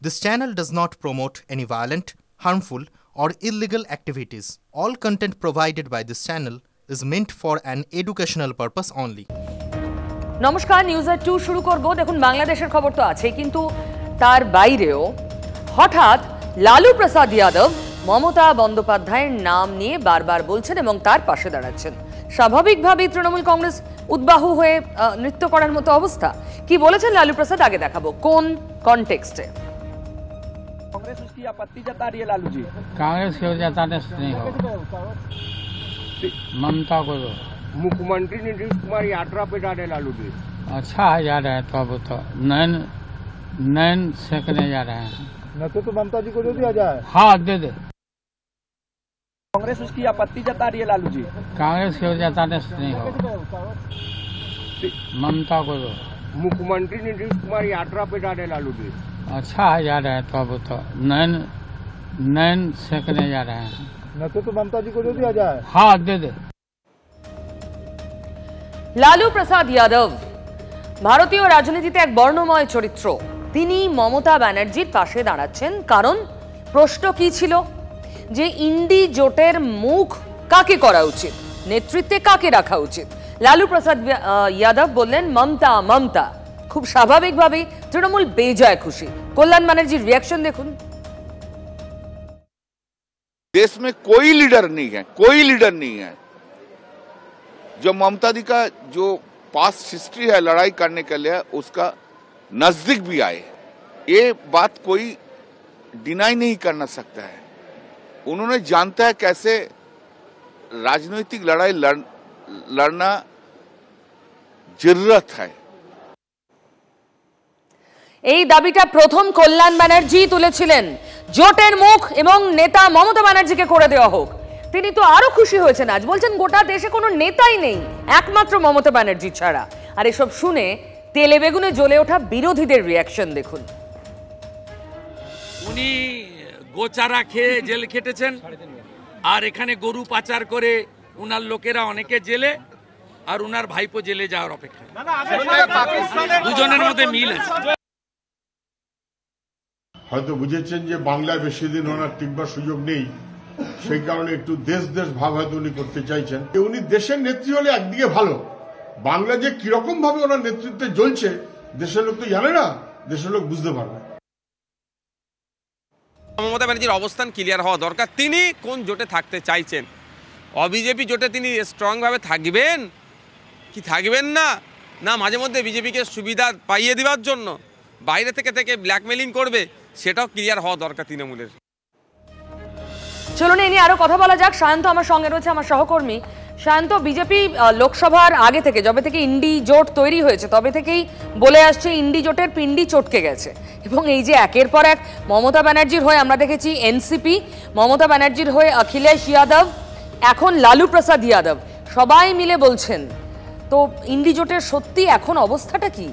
This channel does not promote any violent, harmful, or illegal activities. All content provided by this channel is meant for an educational purpose only. নমস্কার, নিউজ-এর 2 শুরু করব। দেখুন, বাংলাদেশের খবর তো আছে, কিন্তু তার বাইরেও হঠাৎ লালু প্রসাদ যাদব মমতা বন্দ্যোপাধ্যায়ের নাম নিয়ে বারবার বলছেন এবং তার পাশে দাঁড়াচ্ছেন। স্বাভাবিকভাবেই তৃণমূল কংগ্রেস উদ্বাহু হয়ে নৃত্য করার মতো অবস্থা। কি বলেছেন লালু প্রসাদ আগে দেখাবো কোন কনটেক্সটে। कांग्रेस उसकी आपत्ति जता रही है लालू जी। कांग्रेस को जताने से नहीं हो, ममता को दो। मुख्यमंत्री नीतीश कुमार यात्रा पे जा रहे लालू जी। अच्छा है, जा रहे हैं तो अब तो नैन सेकने जा रहे हैं। न तो ममता जी को जो दिया जाए। हाँ, दे दे। कांग्रेस उसकी आपत्ति जता रही है लालू जी। कांग्रेस को जताने से नहीं हो, ममता को दो। मुख्यमंत्री नीतीश कुमार यात्रा पे जा रहे लालू जी। अच्छा है, जा रहे हैं तो अब तो नैन सेकने जा रहे हैं। न तो ममता जी को जो दिया जाए। हाँ, दे दे। লালু প্রসাদ যাদব ভারতীয় রাজনীতিতে এক বর্ণময় চরিত্র। তিনি মমতা ব্যানার্জির পাশে দাঁড়াচ্ছেন কারণ প্রশ্ন কি ছিল যে ইন্ডি জোটের মুখ কাকে করা উচিত, নেতৃত্বে কাকে রাখা উচিত। লালু প্রসাদ যাদব বললেন মমতা মমতা। খুব স্বাভাবিকভাবেই তৃণমূল বেজায় খুশি। কল্যাণ ব্যানার্জির রিয়াকশন দেখুন। देश में कोई लीडर नहीं है, कोई लीडर नहीं है जो ममता दी का जो पास्ट हिस्ट्री है लड़ाई करने के लिए उसका नजदीक भी आए। ये बात कोई डिनाई नहीं करना सकता है। उन्होंने जानता है कैसे राजनीतिक लड़ाई लड़ना जरूरत है। এই দাবিটা প্রথম কল্যাণ ব্যানার্জি তুলেছিলেন, জোটের মুখ এবং নেতা মমতা ব্যানার্জিকে করে দেওয়া হোক। তিনি তো আরো খুশি হয়েছেন, আজ বলছেন গোটা দেশে কোনো নেতাই নেই একমাত্র মমতা ব্যানার্জি ছাড়া। আর এসব শুনে তেলে বেগুনে জ্বলে ওঠা বিরোধীদের রিয়াকশন দেখুন। উনি গোচারা খেয়ে জেল খেটেছেন, আর এখানে গরু পাচার করে উনার লোকেরা অনেকে জেলে, আর উনার ভাইপো জেলে যাওয়ার অপেক্ষা। দুজনের মধ্যে মিল আছে। হয়তো বুঝেছেন যে বাংলায় বেশি দিন ওনার টিকবার সুযোগ নেই, সেই কারণে একটু দেশ ভাব হয়তো উনি করতে চাইছেন। উনি দেশের নেত্রী হলে একদিকে ভালো, বাংলা যে কিরকম ভাবে ওনার নেতৃত্বে জ্বলছে দেশের লোক তো জানে না, দেশের লোক বুঝতে পারবে। মমতা ব্যানার্জির অবস্থান ক্লিয়ার হওয়া দরকার, তিনি কোন জোটে থাকতে চাইছেন। বিজেপি জোটে তিনি স্ট্রং ভাবে থাকবেন কি থাকবেন না, না মাঝে মধ্যে বিজেপিকে সুবিধা পাইয়ে দেওয়ার জন্য বাইরে থেকে ব্ল্যাকমেলিং করবে, সেটাও ক্লিয়ার হওয়া দরকার তৃণমূলের। চলুন এই নিয়ে আরো কথা বলা যাক। সায়ন্ত আমার সঙ্গে রয়েছে, আমার সহকর্মী। সায়ন্ত, বিজেপি লোকসভার আগে থেকে, যবে থেকে ইন্ডি জোট তৈরি হয়েছে তবে থেকেই বলে আসছে ইন্ডি জোটের পিন্ডি চটকে গেছে। এবং এই যে একের পর এক মমতা ব্যানার্জির হয়ে আমরা দেখেছি এনসিপি, মমতা ব্যানার্জির হয়ে অখিলেশ যাদব, এখন লালু প্রসাদ যাদব, সবাই মিলে বলছেন। তো ইন্ডি জোটের সত্যি এখন অবস্থাটা কি?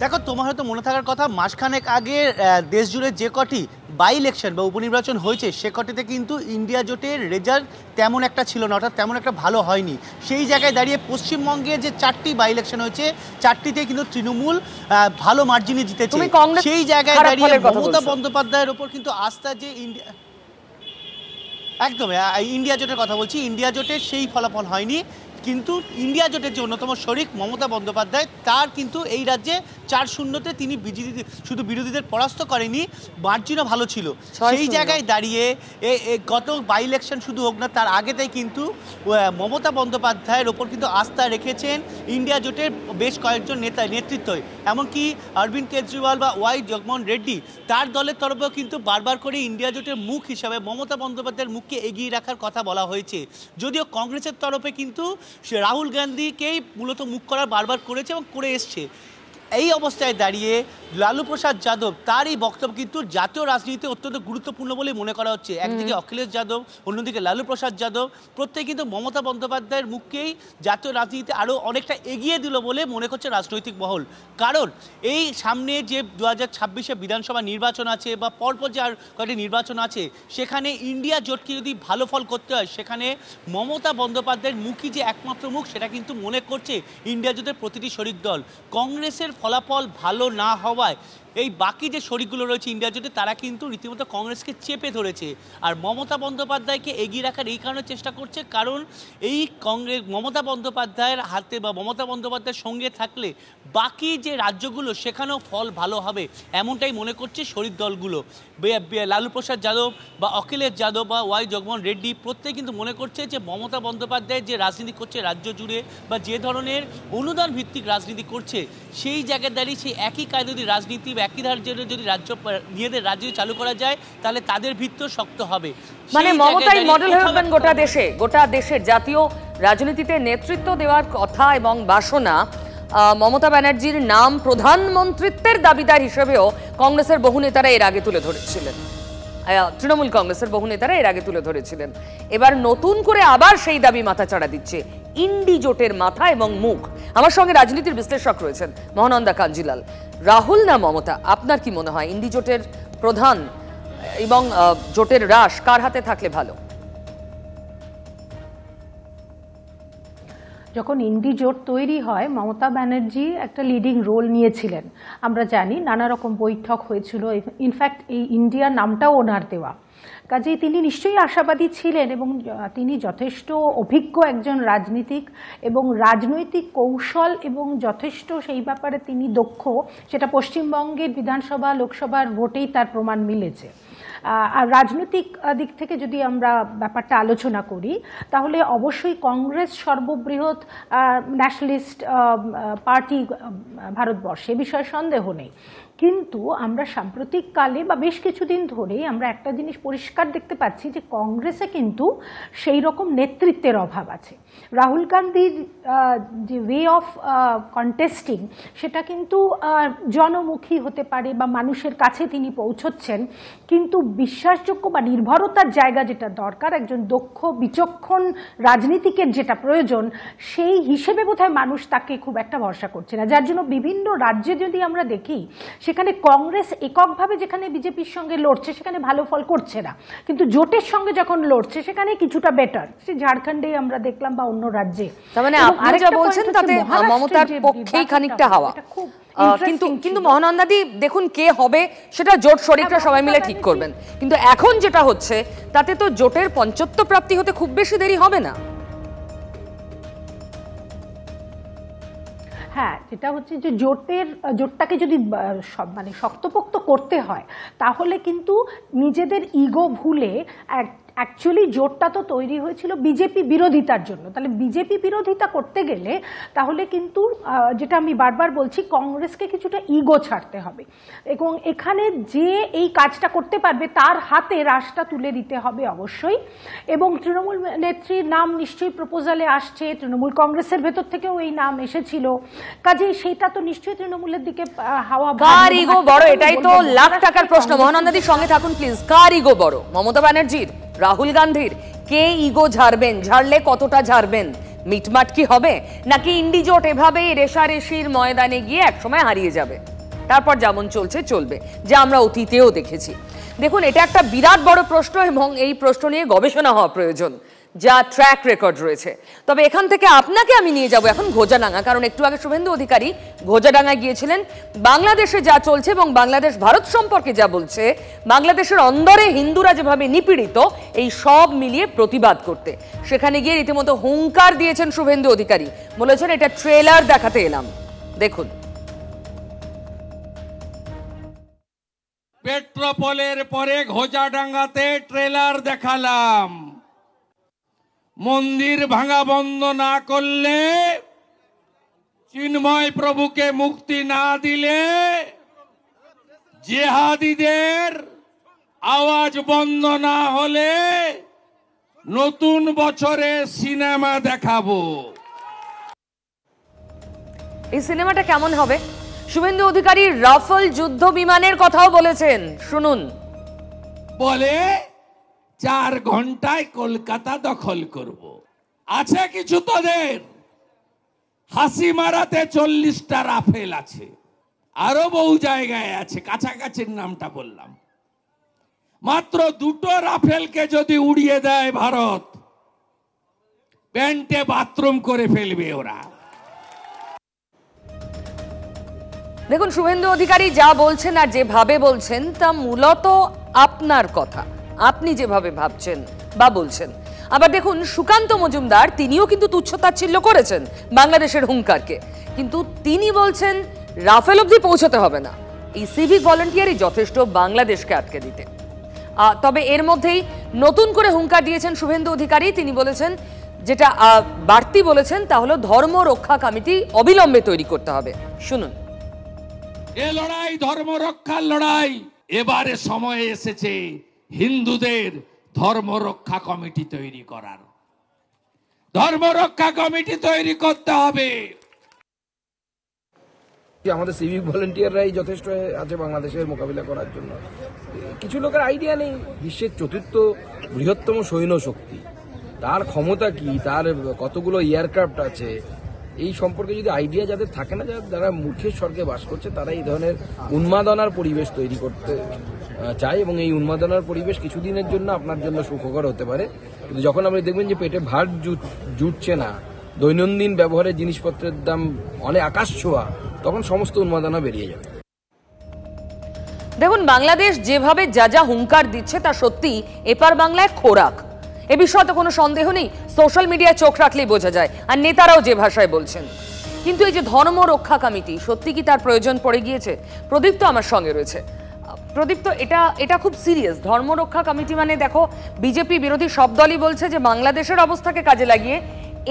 দেখো, তোমার হয়তো মনে থাকার কথা, মাসখানেক আগে দেশ জুড়ে যে কটি বাই ইলেকশন বা উপনির্বাচন হয়েছে সে কটিতে কিন্তু ইন্ডিয়া জোটের রেজাল্ট তেমন একটা ছিল না, অর্থাৎ তেমন একটা ভালো হয়নি। সেই জায়গায় দাঁড়িয়ে পশ্চিমবঙ্গে যে 4টি বাই ইলেকশন হয়েছে 4টিতে কিন্তু তৃণমূল ভালো মার্জিনে জিতেছে। সেই জায়গায় দাঁড়িয়ে মমতা বন্দ্যোপাধ্যায়ের ওপর কিন্তু আস্থা যে একদম ইন্ডিয়া জোটের কথা বলছি, ইন্ডিয়া জোটের সেই ফলাফল হয়নি। কিন্তু ইন্ডিয়া জোটের যে অন্যতম শরিক মমতা বন্দ্যোপাধ্যায়, তার কিন্তু এই রাজ্যে 4-0-তে তিনি শুধু বিরোধীদের পরাস্ত করেনি, মার্জিনও ভালো ছিল। সেই জায়গায় দাঁড়িয়ে গত বাই ইলেকশন শুধু হোক না, তার আগেতেই কিন্তু মমতা বন্দ্যোপাধ্যায়ের ওপর কিন্তু আস্থা রেখেছেন ইন্ডিয়া জোটের বেশ কয়েকজন নেতৃত্বই। এমনকি অরবিন্দ কেজরিওয়াল বা ওয়াই জগনমোহন রেড্ডি, তার দলের তরফেও কিন্তু বারবার করে ইন্ডিয়া জোটের মুখ হিসাবে মমতা বন্দ্যোপাধ্যায়ের মুখকে এগিয়ে রাখার কথা বলা হয়েছে। যদিও কংগ্রেসের তরফে কিন্তু রাহুল গান্ধীকেই মূলত মুখ করার বারবার করেছে এবং করে এসছে। এই অবস্থায় দাঁড়িয়ে লালু প্রসাদ যাদব, তার এই বক্তব্য কিন্তু জাতীয় রাজনীতিতে অত্যন্ত গুরুত্বপূর্ণ বলে মনে করা হচ্ছে। একদিকে অখিলেশ যাদব, অন্যদিকে লালু প্রসাদ যাদব, প্রত্যেকে কিন্তু মমতা বন্দ্যোপাধ্যায়ের মুখকেই জাতীয় রাজনীতিতে আরও অনেকটা এগিয়ে দিল বলে মনে করছে রাজনৈতিক মহল। কারণ এই সামনে যে 2026-এ বিধানসভা নির্বাচন আছে বা পরপর যে আর কয়েকটি নির্বাচন আছে, সেখানে ইন্ডিয়া জোটকে যদি ভালো ফল করতে হয়, সেখানে মমতা বন্দ্যোপাধ্যায়ের মুখই যে একমাত্র মুখ, সেটা কিন্তু মনে করছে ইন্ডিয়া জোটের প্রতিটি শরিক দল। কংগ্রেসের ফলাফল ভালো না হওয়ায় এই বাকি যে শরিকগুলো রয়েছে ইন্ডিয়া জোটে তারা কিন্তু রীতিমতো কংগ্রেসকে চেপে ধরেছে। আর মমতা বন্দ্যোপাধ্যায়কে এগিয়ে রাখার এই কারণে চেষ্টা করছে, কারণ এই কংগ্রেস মমতা বন্দ্যোপাধ্যায়ের হাতে বা মমতা বন্দ্যোপাধ্যায়ের সঙ্গে থাকলে বাকি যে রাজ্যগুলো সেখানেও ফল ভালো হবে, এমনটাই মনে করছে শরিক দলগুলো। লালু প্রসাদ যাদব বা অখিলেশ যাদব বা ওয়াই জগমোহন রেড্ডি প্রত্যেকে কিন্তু মনে করছে যে মমতা বন্দ্যোপাধ্যায় যে রাজনীতি করছে রাজ্য জুড়ে বা যে ধরনের অনুদান ভিত্তিক রাজনীতি করছে, সেই জায়গায় দাঁড়িয়ে সেই একই কায়দায় রাজনীতি বা একই ধারা যদি রাজ্য নিজেদের রাজ্য চালু করা যায় তাহলে তাদের ভিত্তি শক্ত হবে। মানে মমতাই মডেল হয়ে উঠবেন গোটা দেশের জাতীয় রাজনীতিতে নেতৃত্ব দেওয়ার কথা এবং বাসনা। মমতা ব্যানার্জির নাম প্রধানমন্ত্রিত্বের দাবিদার হিসেবেও কংগ্রেসের বহু নেতারা এর আগে তুলে ধরেছিলেন, তৃণমূল কংগ্রেসের বহু নেতারা এর আগে তুলে ধরেছিলেন। এবার নতুন করে আবার সেই দাবি মাথাচাড়া দিচ্ছে ইন্ডি জোটের মাথা এবং মুখ। আমার সঙ্গে রাজনীতির বিশ্লেষক রয়েছেন মহানন্দা কাঞ্জিলাল। রাহুল না মমতা, আপনার কি মনে হয় ইন্ডি জোটের প্রধান এবং জোটের রাশ কার হাতে থাকলে ভালো? যখন ইন্ডি জোট তৈরি হয় মমতা ব্যানার্জি একটা লিডিং রোল নিয়েছিলেন, আমরা জানি নানা রকম বৈঠক হয়েছিল, ইনফ্যাক্ট এই ইন্ডিয়া নামটাও ওনার দেওয়া। কাজেই তিনি নিশ্চয়ই আশাবাদী ছিলেন এবং তিনি যথেষ্ট অভিজ্ঞ একজন রাজনীতিক এবং রাজনৈতিক কৌশল এবং যথেষ্ট সেই ব্যাপারে তিনি দক্ষ, সেটা পশ্চিমবঙ্গের বিধানসভা লোকসভার ভোটেই তার প্রমাণ মিলেছে। আর রাজনৈতিক দিক থেকে যদি আমরা ব্যাপারটা আলোচনা করি তাহলে অবশ্যই কংগ্রেস সর্ববৃহৎ ন্যাশনালিস্ট পার্টি ভারতবর্ষে, বিষয়ে সন্দেহ নেই। কিন্তু আমরা সাম্প্রতিককালে বা বেশ কিছুদিন ধরেই আমরা একটা জিনিস পরিষ্কার দেখতে পাচ্ছি যে কংগ্রেসে কিন্তু সেই রকম নেতৃত্বের অভাব আছে। রাহুল গান্ধীর যে ওয়ে অফ কন্টেস্টিং সেটা কিন্তু জনমুখী হতে পারে বা মানুষের কাছে তিনি পৌঁছচ্ছেন, কিন্তু বিশ্বাসযোগ্য বা নির্ভরতার জায়গা যেটা দরকার, একজন দক্ষ বিচক্ষণ রাজনীতিকের যেটা প্রয়োজন, সেই হিসেবে বোধহয় মানুষ তাকে খুব একটা ভরসা করছে না। যার জন্য বিভিন্ন রাজ্যে যদি আমরা দেখি সেখানে কংগ্রেস এককভাবে যেখানে বিজেপির সঙ্গে লড়ছে সেখানে ভালো ফল করছে না, কিন্তু জোটের সঙ্গে যখন লড়ছে সেখানে কিছুটা বেটার। সে ঝাড়খণ্ডে আমরা দেখলাম বা অন্য রাজ্যে। তার মানে আপনি যা বলছেন তাতে মমতার পক্ষেই খানিকটা হাওয়া। কিন্তু মহানন্দাদি দেখুন, কে হবে সেটা জোট শরিকরা সবাই মিলে ঠিক করবেন, কিন্তু এখন যেটা হচ্ছে তাতে তো জোটের পঞ্চত্ব প্রাপ্তি হতে খুব বেশি দেরি হবে না। হ্যাঁ, যেটা হচ্ছে যে জোটটাকে যদি মানে শক্তপোক্ত করতে হয় তাহলে কিন্তু নিজেদের ইগো ভুলে অ্যাকচুয়ালি জোটটা তো তৈরি হয়েছিল বিজেপি বিরোধিতার জন্য, তাহলে বিজেপি বিরোধিতা করতে গেলে তাহলে কিন্তু যেটা আমি বারবার বলছি কংগ্রেসকে কিছুটা ইগো ছাড়তে হবে এবং এখানে যে এই কাজটা করতে পারবে তার হাতে রাশটা তুলে দিতে হবে অবশ্যই। এবং তৃণমূল নেত্রীর নাম নিশ্চয়ই প্রপোজালে আসছে, তৃণমূল কংগ্রেসের ভেতর থেকেও এই নাম এসেছিল, কাজেই সেটা তো নিশ্চয়ই তৃণমূলের দিকে হাওয়া। কার ইগো বড়, এটাই তো লাখ টাকার প্রশ্ন। মহানন্দাদির সঙ্গে থাকুন প্লিজ। কার ইগো বড়, মমতা ব্যানার্জির, রাহুল গান্ধীর? কে ইগো ঝাড়বেন, ঝাড়লে কতটা ঝাড়বেন? মিটমাট কি হবে, নাকি ইন্ডি জোট এভাবেই রেশারেশির ময়দানে গিয়ে একসময় হারিয়ে যাবে, তারপর যেমন চলছে চলবে, যা আমরা অতীতেও দেখেছি? দেখুন, এটা একটা বিরাট বড় প্রশ্ন এবং এই প্রশ্ন নিয়ে গবেষণা হওয়া প্রয়োজন, যা ট্র্যাক রেকর্ড রয়েছে। তবে এখান থেকে আপনাকে আমি নিয়ে যাব এখন ঘোজাডাঙ্গা, কারণ একটু আগে শুভেন্দু অধিকারী ঘোজাডাঙ্গায় গিয়েছিলেন বাংলাদেশে যা চলছে এবং বাংলাদেশ ভারত সম্পর্কে যা বলছে, বাংলাদেশের অন্দরে হিন্দুরা যেভাবে নিপীড়িত, এই সব মিলিয়ে প্রতিবাদ করতে। সেখানে গিয়ে রীতিমতো হুঙ্কার দিয়েছেন শুভেন্দু অধিকারী, বলেছেন এটা ট্রেলার দেখাতে এলাম। দেখুন। পেট্রোপোলের পরে ঘোজাডাঙ্গাতে ট্রেলার দেখালাম। মন্দির ভাঙা বন্ধ না করলে, চিন্ময় প্রভুকে মুক্তি না দিলে, জেহাদিদের আওয়াজ বন্ধ না হলে নতুন বছরে সিনেমা দেখাবো। এই সিনেমাটা কেমন হবে? শুভেন্দু অধিকারী রাফেল যুদ্ধ বিমানের কথাও বলেছেন, শুনুন। বলে 4 ঘন্টায় কলকাতা দখল করব। আছে কিছু তোদের? হাসি মারাতে 40টা রাফেল আছে, আরো বহু জায়গায় আছে, কাছাকাছির নামটা বললাম। মাত্র 2টো রাফেলকে যদি উড়িয়ে দেয় ভারত, প্যান্টে বাথরুম করে ফেলবে ওরা। দেখুন, শুভেন্দু অধিকারী যা বলছেন আর যেভাবে বলছেন তা মূলত আপনার কথা, আপনি যেভাবে ভাবছেন বা বলছেন। আবার দেখুন, সুকান্ত মজুমদার তিনিও কিন্তু তুচ্ছতাচ্ছিল্য করেছেন বাংলাদেশের হুঙ্কারকে, কিন্তু তিনি বলছেন রাফেল অবধি পৌঁছতে হবে না, এই সিভিক ভলেন্টিয়ারই যথেষ্ট বাংলাদেশকে আটকে দিতে। তবে এর মধ্যেই নতুন করে হুঙ্কার দিয়েছেন শুভেন্দু অধিকারী। তিনি বলেছেন, যেটা বাড়তি বলেছেন তা হলো ধর্ম রক্ষা কমিটি অবিলম্বে তৈরি করতে হবে। শুনুন। এ লড়াই ধর্ম রক্ষার লড়াই, এবারে সময় এসেছে হিন্দুদের ধর্ম রক্ষা কমিটি তৈরি করার। ধর্ম রক্ষা কমিটি তৈরি করতে হবে। আমাদের সিভিক ভলেন্টিয়াররাই যথেষ্ট আছে বাংলাদেশের মোকাবিলা করার জন্য। কিছু লোকের আইডিয়া নেই বিশ্বের চতুর্থ বৃহত্তম সৈন্য শক্তি, তার ক্ষমতা কি, তার কতগুলো এয়ারক্রাফট আছে, এই সম্পর্কে যদি আইডিয়া যাদের থাকে না, যারা মূর্খের স্বর্গে বাস করছে, তারা এই ধরনের উন্মাদনার পরিবেশ তৈরি করতে চায়। এবং এই উন্মাদনার পরিবেশ কিছুদিনের জন্য আপনার জন্য সুখকর হতে পারে, কিন্তু যখন আপনি দেখবেন যে পেটে ভাত জুটছে না, দৈনন্দিন ব্যবহারের জিনিসপত্রের দাম অনেক আকাশ ছোঁয়া, তখন সমস্ত উন্মাদনা বেরিয়ে যাবে। দেখুন, বাংলাদেশ যেভাবে যা যা হুঙ্কার দিচ্ছে তা সত্যি এপার বাংলায় খোরাক, এ বিষয়ে তো কোনো সন্দেহ নেই। সোশ্যাল মিডিয়ায় চোখ রাখলেই বোঝা যায়, আর নেতারাও যে ভাষায় বলছেন। কিন্তু এই যে ধর্ম রক্ষা কমিটি, সত্যি কি তার প্রয়োজন পড়ে গিয়েছে? প্রদীপ তো আমার সঙ্গে রয়েছে। প্রদীপ, তো এটা খুব সিরিয়াস। ধর্ম রক্ষা কমিটি মানে দেখো, বিজেপি বিরোধী সব দলই বলছে যে বাংলাদেশের অবস্থাকে কাজে লাগিয়ে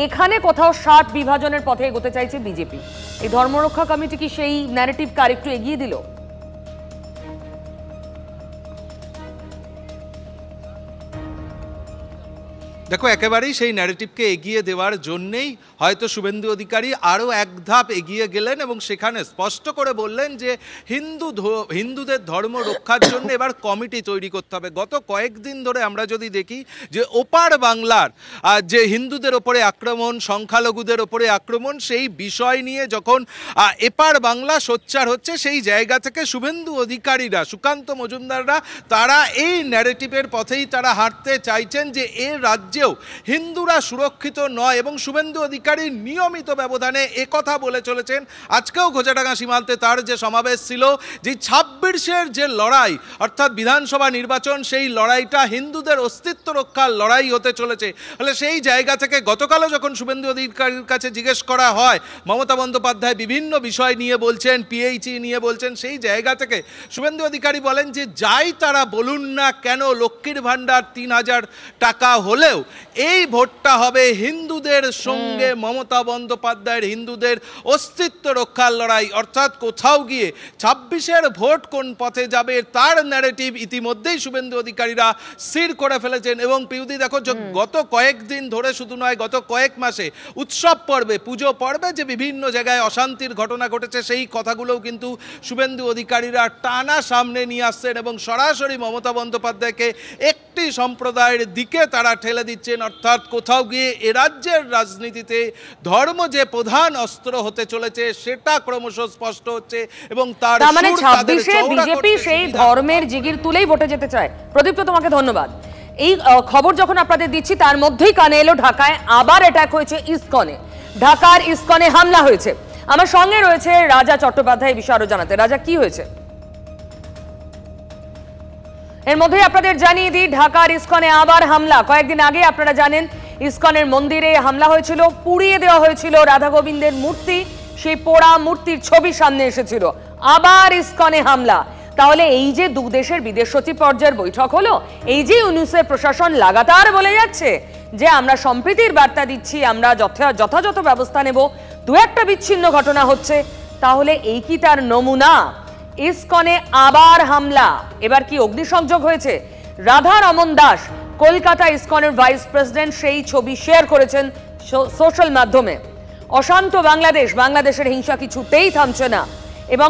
এখানে কোথাও 60 বিভাজনের পথে এগোতে চাইছে বিজেপি। এই ধর্ম রক্ষা কমিটি কি সেই ন্যারেটিভকে আরেকটু এগিয়ে দিল? দেখো, একেবারেই সেই ন্যারেটিভকে এগিয়ে দেওয়ার জন্যেই হয়তো শুভেন্দু অধিকারী আরও এক ধাপ এগিয়ে গেলেন এবং সেখানে স্পষ্ট করে বললেন যে হিন্দুদের ধর্ম রক্ষার জন্য এবার কমিটি তৈরি করতে হবে। গত কয়েকদিন ধরে আমরা যদি দেখি যে ওপার বাংলার যে হিন্দুদের ওপরে আক্রমণ, সংখ্যালঘুদের ওপরে আক্রমণ, সেই বিষয় নিয়ে যখন এপার বাংলা সোচ্চার হচ্ছে, সেই জায়গা থেকে শুভেন্দু অধিকারীরা, সুকান্ত মজুমদাররা, তারা এই ন্যারেটিভের পথেই তারা হাঁটতে চাইছেন যে এ রাজ্যেও হিন্দুরা সুরক্ষিত নয়। এবং শুভেন্দু অধিকারী নিয়মিত ব্যবধানে একথা বলে চলেছেন। আজকেও ঘোচাডাঙ্গা সীমান্তে তার যে সমাবেশ ছিল, যে 26-এর যে লড়াই, অর্থাৎ বিধানসভা নির্বাচন, সেই লড়াইটা হিন্দুদের অস্তিত্ব রক্ষার লড়াই হতে চলেছে। ফলে সেই জায়গা থেকে গতকালও যখন শুভেন্দু অধিকারীর কাছে জিজ্ঞেস করা হয়, মমতা বন্দ্যোপাধ্যায় বিভিন্ন বিষয় নিয়ে বলছেন, পিএইচই নিয়ে বলছেন, সেই জায়গা থেকে শুভেন্দু অধিকারী বলেন যে যাই তারা বলুন না কেন, লক্ষ্মীর ভাণ্ডার 3000 টাকা হলেও এই ভোটটা হবে হিন্দুদের সঙ্গে মমতা বন্দ্যোপাধ্যায়ের হিন্দুদের অস্তিত্ব রক্ষার লড়াই। অর্থাৎ কোথাও গিয়ে 26-এর ভোট কোন পথে যাবে তার ন্যারেটিভ ইতিমধ্যেই শুভেন্দু অধিকারীরা স্থির করে ফেলেছেন। এবং পিউদি দেখো, গত কয়েকদিন ধরে, শুধু নয় গত কয়েক মাসে উৎসব পর্বে, পুজো পর্বে যে বিভিন্ন জায়গায় অশান্তির ঘটনা ঘটেছে, সেই কথাগুলোও কিন্তু শুভেন্দু অধিকারীরা টানা সামনে নিয়ে আসছেন এবং সরাসরি মমতা বন্দ্যোপাধ্যায়কে একটি সম্প্রদায়ের দিকে তারা ঠেলে দিচ্ছেন। অর্থাৎ কোথাও গিয়ে এ রাজ্যের রাজনীতিতে ধর্ম যে প্রধান অস্ত্র হতে চলেছে সেটা ক্রমশ স্পষ্ট হচ্ছে এবং তার মানে 26-এ বিজেপি সেই ধর্মের জিগির তুলেই ভোটে যেতে চায়। প্রদীপ, তোমাকে ধন্যবাদ। এই খবর যখন আপনাদের দিচ্ছি তার মধ্যেই কানে এলো ঢাকায় আবার অ্যাটাক হয়েছে ইসকনে। ঢাকার ইসকনে হামলা হয়েছে। আমার সঙ্গে রয়েছে রাজা চট্টোপাধ্যায়, এই বিষয়ে আরো জানাতে। রাজা, কি হয়েছে? এর মধ্যে আপনাদের জানিয়ে দিই, ঢাকার ইসকনে আবার হামলা। কয়েকদিন আগে আপনারা জানেন ইসকনের মন্দিরে হামলা হয়েছিল, পুড়িয়ে দেওয়া হয়েছিল রাধা গোবিন্দের মূর্তি, সেই পোড়া মূর্তির ছবি সামনে এসেছিল। আবার ইসকনে হামলা। তাহলে এই যে দু দেশের বিদেশ সচিব পর্যায়ের বৈঠক হলো, এই যে ইউনিসেফ প্রশাসন লাগাতার বলে যাচ্ছে যে আমরা সম্প্রীতির বার্তা দিচ্ছি, আমরা যথাযথ ব্যবস্থা নেব, দু একটা বিচ্ছিন্ন ঘটনা হচ্ছে, তাহলে এই কি তার নমুনা? ইসকনে আবার হামলা। এবার কি অগ্নিসংযোগ হয়েছে? রাধা রমন দাস, কলকাতা ইসকনের ভাইস প্রেসিডেন্ট, সেই ছবি শেয়ার করেছেন সোশ্যাল মাধ্যমে। অশান্ত বাংলাদেশ, বাংলাদেশের হিংসা কিছুতেই থামছে না এবং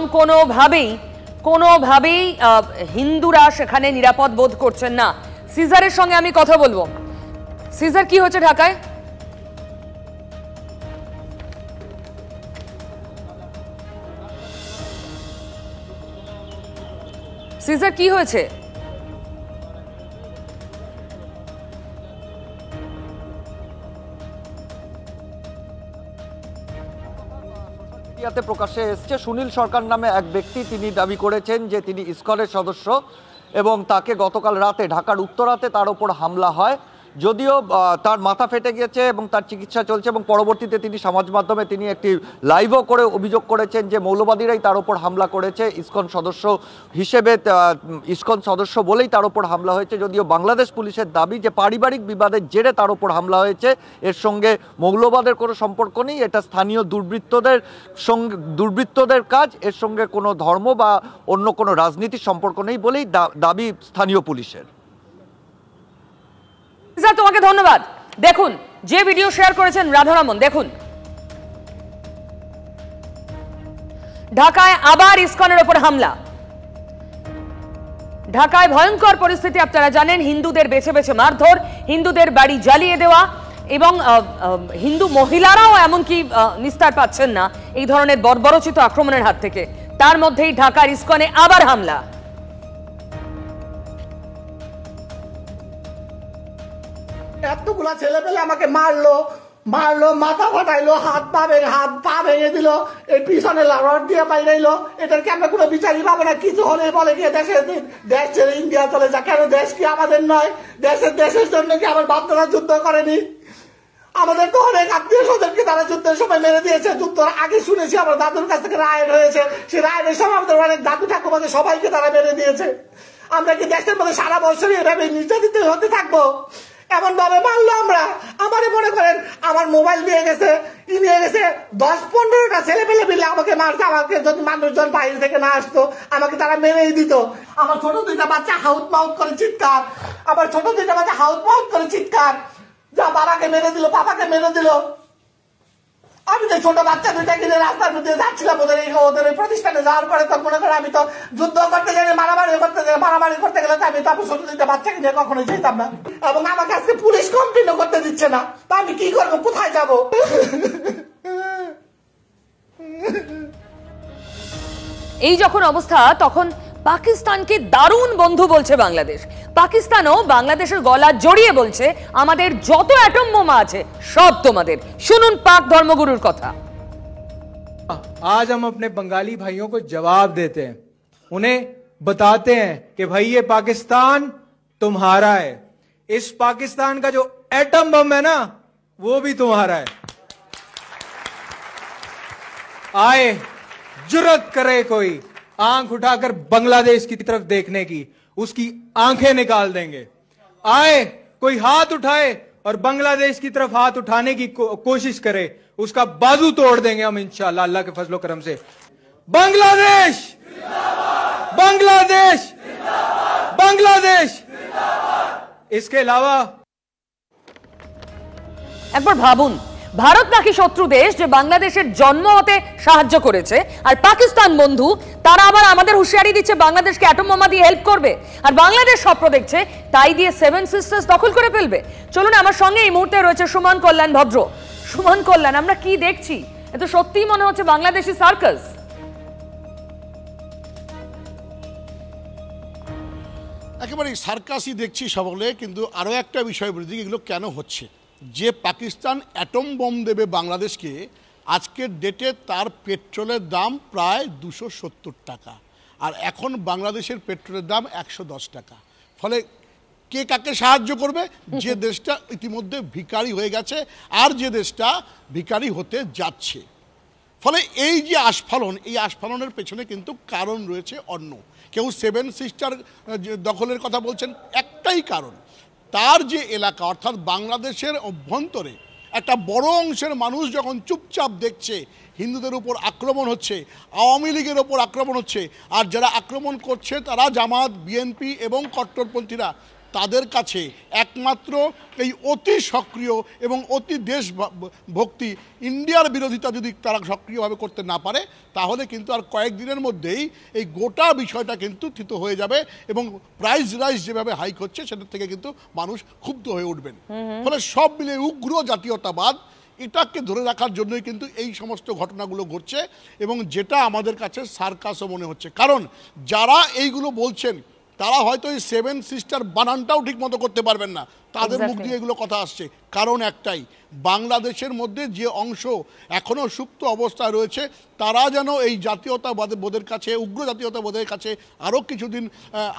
কোনোভাবেই হিন্দুরা সেখানে নিরাপদ বোধ করছেন না। সিজারের সঙ্গে আমি কথা বলবো। সিজার, কি হচ্ছে ঢাকায়? সিজার, কি হয়েছে? মিডিয়াতে প্রকাশ্যে এসছে। সুনীল সরকার নামে এক ব্যক্তি, তিনি দাবি করেছেন যে তিনি ইসকনের সদস্য এবং তাকে গতকাল রাতে ঢাকার উত্তরাতে তার ওপর হামলা হয়। যদিও তার মাথা ফেটে গেছে এবং তার চিকিৎসা চলছে, এবং পরবর্তীতে তিনি সমাজ মাধ্যমে তিনি একটি লাইভও করে অভিযোগ করেছেন যে মৌলবাদীরাই তার উপর হামলা করেছে, ইসকন সদস্য হিসেবে, ইসকন সদস্য বলেই তার উপর হামলা হয়েছে। যদিও বাংলাদেশ পুলিশের দাবি যে পারিবারিক বিবাদের জেরে তার উপর হামলা হয়েছে, এর সঙ্গে মৌলবাদের কোনো সম্পর্ক নেই, এটা স্থানীয় দুর্বৃত্তদের কাজ, এর সঙ্গে কোনো ধর্ম বা অন্য কোনো রাজনীতির সম্পর্ক নেই বলেই দাবি স্থানীয় পুলিশের। স্যার তোমাকে ধন্যবাদ। দেখুন যে ভিডিও শেয়ার করেছেন রাধারমন, দেখুন ঢাকায় আবার ইসকনের উপর হামলা। ঢাকায় ভয়ঙ্কর পরিস্থিতি, আপনারা জানেন, হিন্দুদের বেছে বেছে মারধর, হিন্দুদের বাড়ি জ্বালিয়ে দেওয়া, এবং হিন্দু মহিলারাও এমনকি নিস্তার পাচ্ছেন না এই ধরনের বর্বরোচিত আক্রমণের হাত থেকে। তার মধ্যেই ঢাকার ইসকনে আবার হামলা। এতগুলা ছেলে পেলে আমাকে মারলো, মাথা ফাটাইলো, হাত পা ভেঙে দিল, এই পিছনে রড দিয়ে বাইরাইলো। এটার কি আমরা কোনো বিচারই পাবো না? কিছু হলে বলে গিয়ে দেশ ছেড়ে ইন্ডিয়া চলে যা। কেন? দেশ কি আমাদের নয়? দেশের জন্য কি আমার বাপদারা যুদ্ধ করেনি? আমাদের তো অনেক আত্মীয় স্বজনকে তারা যুদ্ধের সময় মেরে দিয়েছে। যুদ্ধের আগে শুনেছি আমার দাদুর কাছ থেকে রায় হয়েছে, সেই রায়ের সময় আমাদের অনেক দাদু ঠাকুমাকে সবাইকে তারা মেরে দিয়েছে। আমরা কি দেশের মধ্যে সারা বছরই এভাবে নির্যাতিত হতে থাকবো? এমন ভাবে মারলো আমরা। আমারে মনে করেন আমার মোবাইল নিয়ে গেছে, নিয়ে গেছে 10-15টা ছেলে পেলে মিলে আমাকে মারছে। আমাকে যদি মানুষজন বাইরে থেকে না আসতো আমাকে তারা মেরেই দিত। আমার ছোট দুইটা বাচ্চা হাউত মাউত করে চিৎকার, যা বাবাকে মেরে দিল, বাবাকে মেরে দিল। আমি তো ছোট বাচ্চা দুইটা কিনে রাস্তার মধ্যে যাচ্ছিলাম ওদের প্রতিষ্ঠানে যাওয়ার পরে, তো মনে করে আমি তো যুদ্ধ করতে গেলে মারামারি করতে গেলে আমি তো ছোট দুইটা বাচ্চা কিনে কখনোই যেতাম না। এবং আমার কাছে পুলিশ কমপ্লেনও করতে দিচ্ছে না। তা আমি কি করবো? কোথায় যাব? এই যখন অবস্থা, তখন পাকিস্তানকে দারুণ বন্ধু বলছে বাংলাদেশ। পাকিস্তানও বাংলাদেশের গলা জড়িয়ে বলছে আমাদের যত অ্যাটম বোমা আছে সব তোমাদের। শুনুন পাক ধর্মগুরুর কথা। आज हम अपने बंगाली भाइयों को जवाब देते हैं, उन्हें बताते हैं कि भाई ये पाकिस्तान तुम्हारा है, इस पाकिस्तान का जो एटम बम है ना वो भी तुम्हारा है। आए जुर्रत करे कोई आंख उठाकर बांग्लादेश की तरफ देखने की, उसकी आंखें निकाल देंगे। आए कोई हाथ उठाए और बांग्लादेश की तरफ हाथ उठाने की कोशिश करे, उसका बाजू तोड़ देंगे हम इंशाअल्लाह, अल्लाह के फजलो करम से। बांग्लादेश बांग्लादेश बांग्लादेश। इसके अलावा एक बार भाबुन, ভারত নাকি শত্রু দেশ যে বাংলাদেশের জন্ম হতে সাহায্য করেছে, আর পাকিস্তান বন্ধু, তারা আবার আমাদের হুঁশিয়ারি দিচ্ছে বাংলাদেশকে অ্যাটম বোমা দিয়ে হেল্প করবে, আর বাংলাদেশ স্বপ্ন দেখছে তাই দিয়ে সেভেন সিস্টার্স দখল করে ফেলবে। চলুন আমার সঙ্গে এই মুহূর্তে রয়েছে সুমন কল্যাণ ভদ্র। সুমন কল্যাণ, আমরা কি দেখছি? এ তো সত্যিই মনে হচ্ছে বাংলাদেশি সার্কাস। একেবারে সার্কাসই দেখছি সকলে, কিন্তু আরও একটা বিষয় বলি এগুলো কেন হচ্ছে। যে পাকিস্তান অ্যাটম বম দেবে বাংলাদেশকে, আজকের ডেটে তার পেট্রোলের দাম প্রায় 270 টাকা, আর এখন বাংলাদেশের পেট্রোলের দাম 110 টাকা। ফলে কে কাকে সাহায্য করবে? যে দেশটা ইতিমধ্যে ভিখারি হয়ে গেছে আর যে দেশটা ভিখারি হতে যাচ্ছে। ফলে এই যে আস্ফালন, এই আস্ফালনের পেছনে কিন্তু কারণ রয়েছে অন্য। কেউ সেভেন সিস্টার দখলের কথা বলছেন, একটাই কারণ, তার যে এলাকা অর্থাৎ বাংলাদেশের অভ্যন্তরে একটা বড় অংশের মানুষ যখন চুপচাপ দেখছে হিন্দুদের উপর আক্রমণ হচ্ছে, আওয়ামী লীগের ওপর আক্রমণ হচ্ছে, আর যারা আক্রমণ করছে তারা জামাত, বিএনপি এবং কট্টরপন্থীরা, তাদের কাছে একমাত্র এই অতি সক্রিয় এবং অতি দেশভক্তি ইন্ডিয়ার বিরোধিতা যদি তারা সক্রিয়ভাবে করতে না পারে, তাহলে কিন্তু আর কয়েকদিনের মধ্যেই এই গোটা বিষয়টা কিন্তু থিত হয়ে যাবে এবং প্রাইস রাইজ যেভাবে হাইক হচ্ছে সেটার থেকে কিন্তু মানুষ ক্ষুব্ধ হয়ে উঠবেন। ফলে সব মিলে উগ্র জাতীয়তাবাদ, এটাকে ধরে রাখার জন্যই কিন্তু এই সমস্ত ঘটনাগুলো ঘটছে, এবং যেটা আমাদের কাছে সার্কাসও মনে হচ্ছে। কারণ যারা এইগুলো বলছেন তারা হয়তো এই 7 সিস্টার বানানটাও ঠিক মতো করতে পারবেন না, তাদের মুখ দিয়ে এগুলো কথা আসছে। কারণ একটাই, বাংলাদেশের মধ্যে যে অংশ এখনও সুপ্ত অবস্থায় রয়েছে তারা যেন এই জাতীয়তাবোধের কাছে, উগ্র জাতীয়তাবোধের কাছে আরও কিছুদিন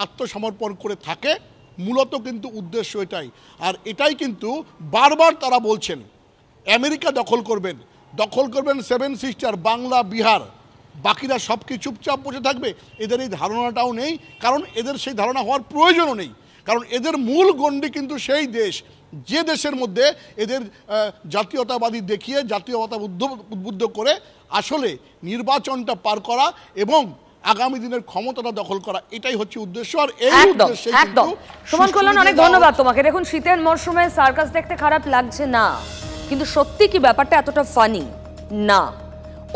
আত্মসমর্পণ করে থাকে, মূলত কিন্তু উদ্দেশ্য এটাই। আর এটাই কিন্তু বারবার তারা বলছেন আমেরিকা দখল করবেন 7 সিস্টার, বাংলা, বিহার, বাকিরা সব কি চুপচাপ বসে থাকবে? এদের এই ধারণাটাও নেই, কারণ এদের সেই ধারণা হওয়ার প্রয়োজনও নেই। কারণ এদের মূল গণ্ডি কিন্তু সেই দেশ, যে দেশের মধ্যে এদের জাতীয়তাবাদী দেখিয়ে, জাতীয়তা উদ্বুদ্ধ করে আসলে নির্বাচনটা পার করা এবং আগামী দিনের ক্ষমতাটা দখল করা, এটাই হচ্ছে উদ্দেশ্য। আর এই উদ্দেশ্যে কিন্তু সুমন কল্যাণ, অনেক ধন্যবাদ তোমাকে। দেখুন, শীতের মরশুমে সার্কাস দেখতে খারাপ লাগছে না, কিন্তু সত্যি কি ব্যাপারটা এতটা ফানি না,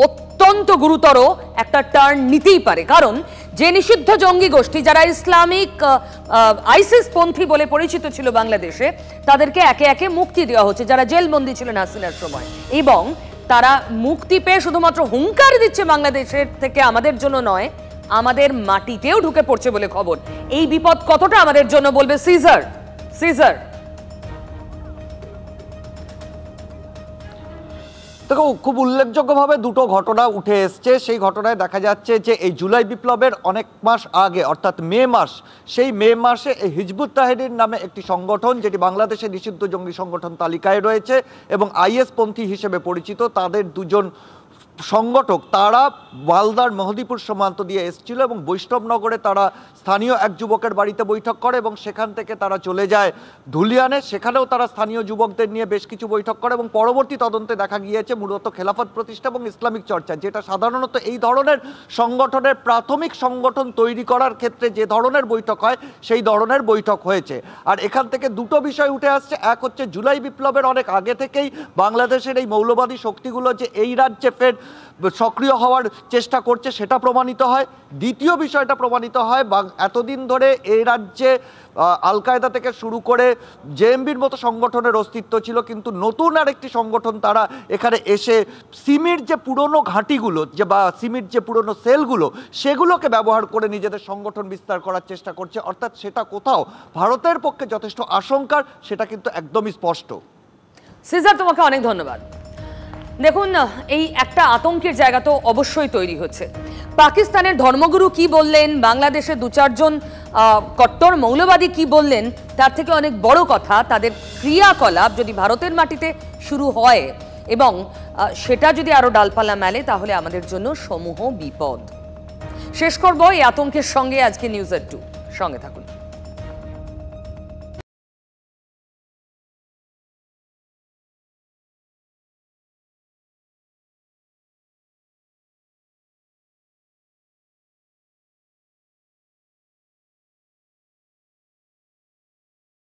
অত্যন্ত গুরুতর একটা টার্ন নিতেই পারে। কারণ যে নিষিদ্ধ জঙ্গি গোষ্ঠী যারা ইসলামিক আইসিস পন্থী বলে পরিচিত ছিল বাংলাদেশে, তাদেরকে একে একে মুক্তি দেওয়া হচ্ছে, যারা জেলবন্দি ছিলেন হাসিনার সময়, এবং তারা মুক্তি পেয়ে শুধুমাত্র হুঙ্কার দিচ্ছে বাংলাদেশের থেকে আমাদের জন্য নয়, আমাদের মাটিতেও ঢুকে পড়ছে বলে খবর। এই বিপদ কতটা আমাদের জন্য বলবে সিজার। দেখো, খুব উল্লেখযোগ্যভাবে দুটো ঘটনা উঠে এসছে। সেই ঘটনায় দেখা যাচ্ছে যে এই জুলাই বিপ্লবের অনেক মাস আগে, অর্থাৎ মে মাস, সেই মে মাসে হিজবুত তাহরির নামে একটি সংগঠন, যেটি বাংলাদেশের নিষিদ্ধ জঙ্গি সংগঠন তালিকায় রয়েছে এবং আইএস পন্থী হিসেবে পরিচিত, তাদের দুজন সংগঠক তারা মালদার মেহদিপুর সীমান্ত দিয়ে এসেছিল এবং বৈষ্ণবনগরে তারা স্থানীয় এক যুবকের বাড়িতে বৈঠক করে এবং সেখান থেকে তারা চলে যায় ধুলিয়ানে। সেখানেও তারা স্থানীয় যুবকদের নিয়ে বেশ কিছু বৈঠক করে এবং পরবর্তী তদন্তে দেখা গিয়েছে মূলত খেলাফত প্রতিষ্ঠা এবং ইসলামিক চর্চা, যেটা সাধারণত এই ধরনের সংগঠনের প্রাথমিক সংগঠন তৈরি করার ক্ষেত্রে যে ধরনের বৈঠক হয় সেই ধরনের বৈঠক হয়েছে। আর এখান থেকে দুটো বিষয় উঠে আসছে। এক হচ্ছে জুলাই বিপ্লবের অনেক আগে থেকেই বাংলাদেশের এই মৌলবাদী শক্তিগুলো যে এই রাজ্যে ফের সক্রিয় হওয়ার চেষ্টা করছে সেটা প্রমাণিত হয়। দ্বিতীয় বিষয়টা প্রমাণিত হয়, এতদিন ধরে এই রাজ্যে আল কায়দা থেকে শুরু করে জেএমবির মতো সংগঠনের অস্তিত্ব ছিল, কিন্তু নতুন আরেকটি সংগঠন তারা এখানে এসে সিমির যে পুরনো ঘাঁটিগুলো বা সিমির যে পুরনো সেলগুলো সেগুলোকে ব্যবহার করে নিজেদের সংগঠন বিস্তার করার চেষ্টা করছে। অর্থাৎ সেটা কোথাও ভারতের পক্ষে যথেষ্ট আশঙ্কার, সেটা কিন্তু একদমই স্পষ্ট। সিজার, তোমাকে অনেক ধন্যবাদ। দেখুন, এই একটা আতঙ্কের জায়গা তো অবশ্যই তৈরি হচ্ছে। পাকিস্তানের ধর্মগুরু কি বললেন, বাংলাদেশে 2-4 জন কট্টর মৌলবাদী কি বললেন, তার থেকে অনেক বড় কথা তাদের ক্রিয়াকলাপ যদি ভারতের মাটিতে শুরু হয় এবং সেটা যদি আরো ডালপালা মেলে, তাহলে আমাদের জন্য সমূহ বিপদ। শেষ করব এই আতঙ্কের সঙ্গে আজকে নিউজ এট 2 সঙ্গে থাকুন।